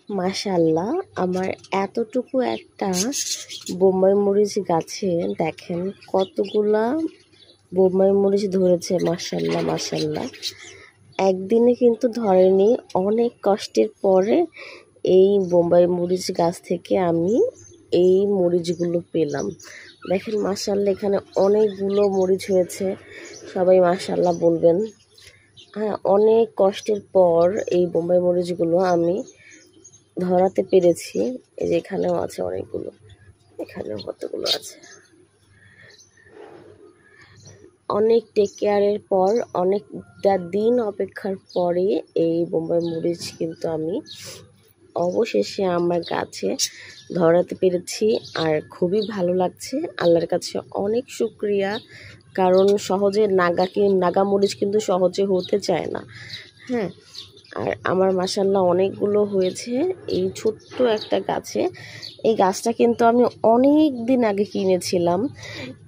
মাশাআল্লাহ, আমার এতটুকু একটা বোম্বাই মরিচ গাছে দেখেন কতগুলা বোম্বাই মরিচ ধরেছে। মাশাআল্লাহ মাশাআল্লাহ, একদিনে কিন্তু ধরেনি, অনেক কষ্টের পরে এই বোম্বাই মরিচ গাছ থেকে আমি এই মরিচগুলো পেলাম। দেখেন মাশাআল্লাহ, এখানে অনেকগুলো মরিচ হয়েছে, সবাই মাশাআল্লাহ বলবেন। হ্যাঁ, অনেক কষ্টের পর এই বোম্বাই মরিচগুলো আমি ধরাতে পেরেছি। এই যে এখানেও আছে অনেকগুলো, এখানেও কতগুলো আছে। অনেক টেক কেয়ারের পর, অনেকটা দিন অপেক্ষার পরে এই বোম্বাই মরিচ কিন্তু আমি অবশেষে আমার গাছে ধরাতে পেরেছি। আর খুবই ভালো লাগছে, আল্লাহর কাছে অনেক শুকরিয়া। কারণ সহজে নাগা মরিচ কিন্তু সহজে হতে চায় না। হ্যাঁ, আর আমার মাশাআল্লাহ অনেকগুলো হয়েছে এই ছোট্ট একটা গাছে। এই গাছটা কিন্তু আমি অনেক দিন আগে কিনেছিলাম।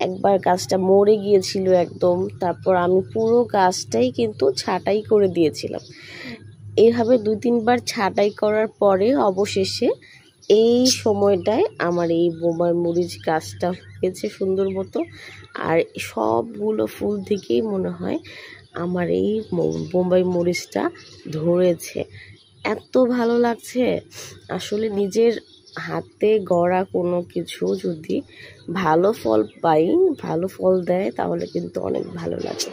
একবার গাছটা মরে গিয়েছিল একদম, তারপর আমি পুরো গাছটাই কিন্তু ছাঁটাই করে দিয়েছিলাম। এইভাবে 2-3 বার ছাঁটাই করার পরে অবশেষে এই সময়টায় আমার এই বোম্বাই মরিচ গাছটা হয়েছে সুন্দর মতো। আর সবগুলো ফুল থেকেই মনে হয় আমার এই বোম্বাই মরিচটা ধরেছে। এত ভালো লাগছে আসলে, নিজের হাতে গড়া কোনো কিছু যদি ভালো ফল পাই, ভালো ফল দেয়, তাহলে কিন্তু অনেক ভালো লাগে।